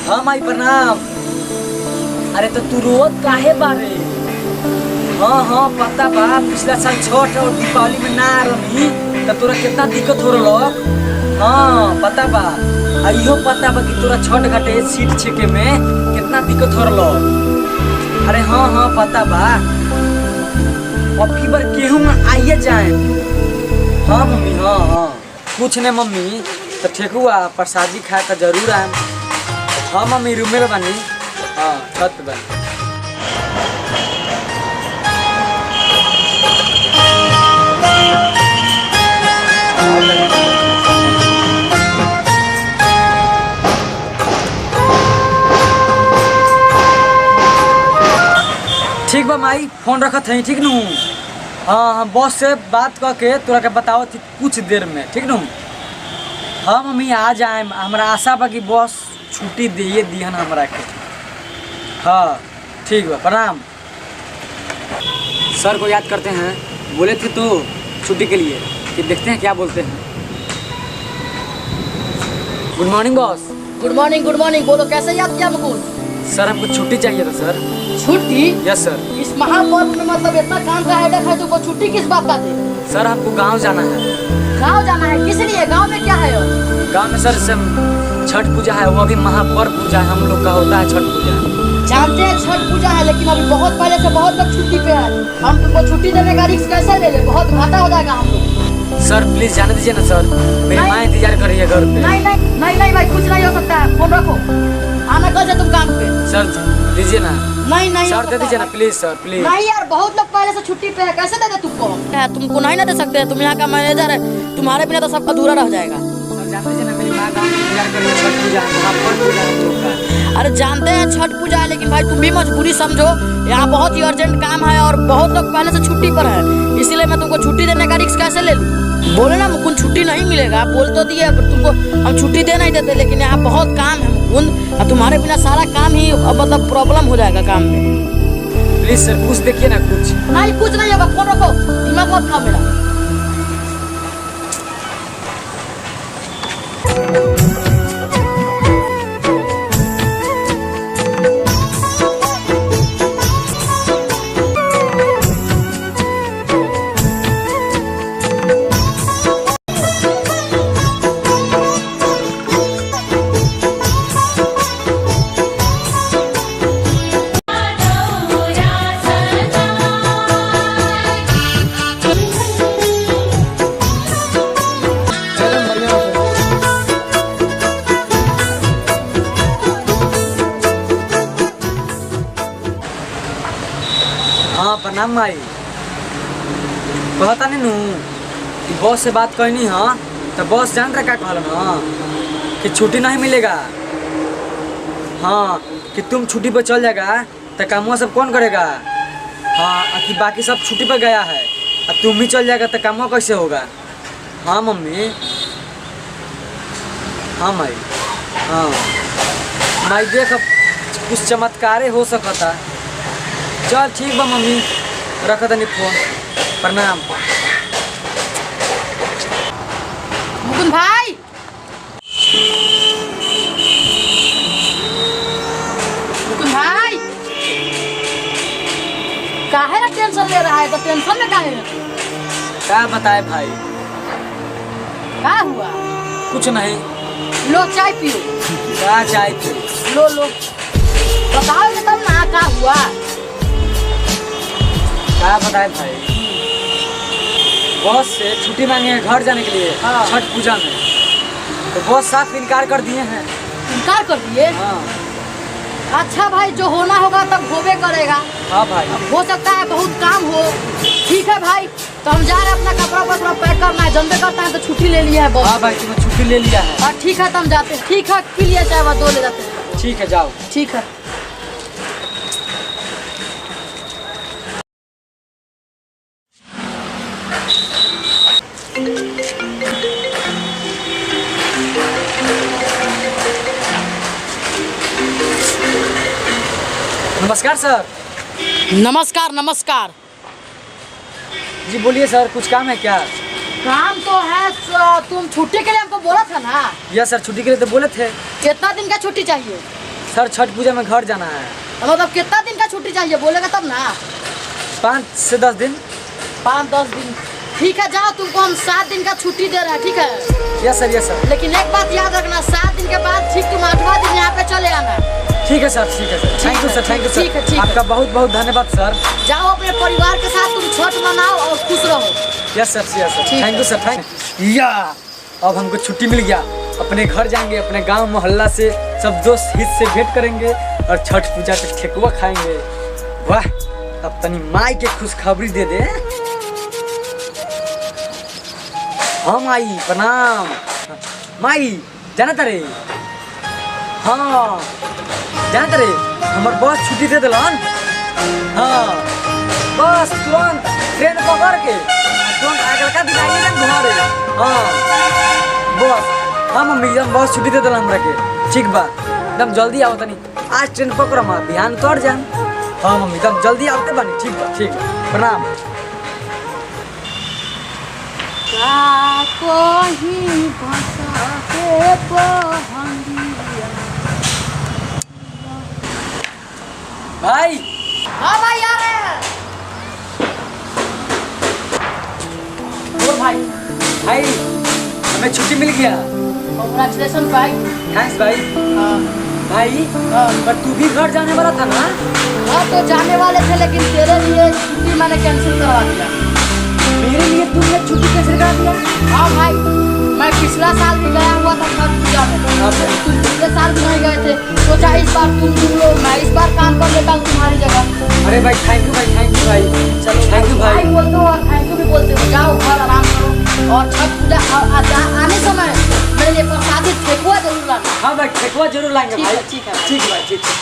हाँ माई प्रणाम। अरे तो तू रोज काहे बारे? हाँ हाँ पता बा, पिछला साल छठ और दीपावली में ना रही तो तोरा कितना दिक्कत हो रहा। हाँ पता बा, इहो पता बा कि तोरा छठ घाटे सीट छेके में कितना दिक्कत हो रहा। अरे हाँ हाँ पता बा, अब की बार गेहूं में आइए जाए। हाँ मम्मी, हाँ हाँ कुछ नहीं मम्मी, तो ठेकुआ प्रसादी खाए तो जरूर आए। हाँ मम्मी रूमे में बनी, हाँ छत बनी। ठीक बा माई, फोन रखत है ठीक नू। हाँ हाँ बॉस से बात करके तोरा के बताओ थी कुछ देर में, ठीक नू। हाँ मम्मी आ जाए, हमारा आशा बा कि बॉस छुट्टी दिए दिहन हमरा के। हाँ ठीक बा, प्रणाम। सर को याद करते हैं, बोले थे तो छुट्टी के लिए, कि देखते हैं क्या बोलते हैं। Good morning boss. Good morning. बोलो कैसे याद किया मुकुंद? सर हमको छुट्टी चाहिए था सर। छुट्टी? Yes sir. इस महापर्व में मतलब इतना काम का हेडेक है, तुमको छुट्टी किस बात का दे? सर हमको गांव जाना है। गांव जाना है? किस लिए? गांव में क्या है? गांव में सर छठ पूजा है, वो अभी महापर्व पूजा है, हम लोग का होता है छठ पूजा। जानते हैं छठ पूजा है, लेकिन अभी बहुत पहले से बहुत लोग छुट्टी पे है। हम तुमको छुट्टी देने का रिस्क कैसे ले ले? बहुत घाटा हो जाएगा हम लोग। सर प्लीज जाने दीजिए ना सर, मेरी माँ इंतजार कर रही है घर पे। नहीं भाई, कुछ नहीं हो सकता है। फोन रखो, आना कल से तुम काम पे। सर दीजिए ना। नहीं सर दे दीजिए ना प्लीज सर, प्लीज। नहीं यार, बहुत लोग पहले से छुट्टी पे है, कैसे दे दे तुमको? तुमको नहीं ना दे सकते, तुम यहाँ का मैनेजर है, तुम्हारे बिना तो सब अधूरा रह जाएगा। सर जान दीजिए ना, मेरी माँ गाँव में इंतजार कर रही है, छठ पूजा है, महापर्व पूजा है। अरे जानते हैं छठ पूजा है, लेकिन भाई तुम भी मजबूरी समझो, यहाँ बहुत ही अर्जेंट काम है और बहुत लोग पहले से छुट्टी पर है, इसीलिए मैं तुमको छुट्टी देने का रिस्क कैसे ले लूँ? बोले ना मुकुंद छुट्टी नहीं मिलेगा, बोल तो दिए, तुमको हम छुट्टी दे नहीं देते, लेकिन यहाँ बहुत काम है मुकुंद, और तुम्हारे बिना सारा काम ही मतलब प्रॉब्लम हो जाएगा काम में। प्लीज सर कुछ देखिए ना। कुछ नहीं होगा, फोन रखो, दिमाग मत खाओ मेरा। हाँ प्रणाम माई। कहता नहीं नू कि बॉस से बात करनी है, तो बॉस जान रहा क्या कहल ना कि छुट्टी नहीं मिलेगा। हाँ कि तुम छुट्टी पर चल जाएगा तो कामवा सब कौन करेगा। हाँ कि बाकी सब छुट्टी पर गया है और तुम ही चल जाएगा तो कामवा कैसे होगा। हाँ मम्मी, हाँ माई, हाँ माई देख अब कुछ चमत्कारे हो सकता। चल ठीक बा मम्मी, रख दनी फोन। प्रणाम। मुकुंद भाई, काहे ना टेंशन ले रहा है? तो टेंशन में काहे है? क्या बताए भाई? क्या हुआ? कुछ नहीं। लो चाय पियो। क्या चाय पियो? लो बताओ तब ना क्या हुआ। क्या बताए भाई? बॉस से छुट्टी मांगे हैं घर जाने के लिए। हाँ। छठ पूजा में तो बॉस साफ इनकार कर दिए हैं। इनकार कर दिए? हाँ। अच्छा भाई, जो होना होगा तब होबे करेगा। हाँ भाई। हो सकता है बहुत काम हो। ठीक है भाई, तो हम जा रहे हैं, अपना कपड़ा वपड़ा पैक करना है, जनबे करता है तो छुट्टी ले लिया है बॉस। हाँ भाई तुम्हें छुट्टी ले लिया है। और ठीक है तो हम जाते हैं। ठीक है, पी लिया चाय, बात दो ले जाते हैं। ठीक है जाओ। ठीक है। नमस्कार सर। नमस्कार नमस्कार। जी बोलिए सर, कुछ काम है क्या? काम तो है, तुम छुट्टी के लिए हमको बोला था ना? यस सर, छुट्टी के लिए तो बोले थे। कितना दिन का छुट्टी चाहिए? सर छठ पूजा में घर जाना है। तो मतलब कितना दिन का छुट्टी चाहिए बोलेगा तब ना। 5 से 10 दिन। 5-10 दिन ठीक है, जाओ तुमको हम 7 दिन का छुट्टी दे रहे हैं, ठीक है। Yes sir yes sir. लेकिन एक बात याद रखना, 7 दिन के बाद ठीक तुम 8वां दिन यहाँ पे चले आना। ठीक है सर, ठीक है sir. Thank you sir, thank you ठीक है, सर। ठीक है। आपका बहुत बहुत धन्यवाद सर। जाओ अपने परिवार के साथ तुम छठ मनाओ और खुश रहो। Yes sir, yes sir. ठीक थैंक यू सर, थैंक या अब हमको छुट्टी मिल गया, अपने घर जाएंगे, अपने गांव मोहल्ला से सब दोस्त हित से भेंट करेंगे और छठ पूजा के ठेकुआ खाएंगे। वाह, अब तनी माई के खुशखबरी दे दे। हाँ माई प्रणाम। माई जाना तारे, हाँ जाना तारे हमार बस छुट्टी दे दिलन। हाँ बस तुरंत ट्रेन पकड़ के तुरंत अगलका दिन आइए ना घरे। हाँ बस, हाँ मम्मी एकदम बस छुट्टी दे दिलन हमरा के। ठीक बा, एकदम जल्दी आओ तनी, आज ट्रेन पकड़ मा बिहान तोड़ जान। हाँ मम्मी एकदम जल्दी आवते बानी। ठीक बा, ठीक बा, प्रणाम। भाई हाँ भाई आ रहे हैं। और भाई भाई हमें छुट्टी मिल गया। कांग्रेचुलेशन भाई। थैंक्स भाई। हाँ भाई हाँ। पर तू भी घर जाने वाला था ना? हाँ तो जाने वाले थे, लेकिन तेरे लिए छुट्टी मैंने कैंसिल करवा दिया। मेरे लिए तुमने छुट्टी कैसे करा दिया? हाँ भाई, मैं पिछला साल भी गया हुआ था छठ पूजा में। हाँ भाई। तुम पिछले साल भी नहीं गए थे, सोचा इस बार तुम लोग, मैं इस बार काम कर लेता हूँ तुम्हारी जगह। अरे भाई थैंक यू भाई, थैंक यू भाई। चलो थैंक यू भाई भाई। बोलते हो और थैंक यू भी बोलते हो। जाओ घर आराम करो और छठ पूजा आने समय मेरे लिए प्रसादी ठेकुआ जरूर लाना। हाँ भाई ठेकुआ जरूर लाएंगे ठीक भाई। है, ठीक है। ठीक है भाई, ठीक है।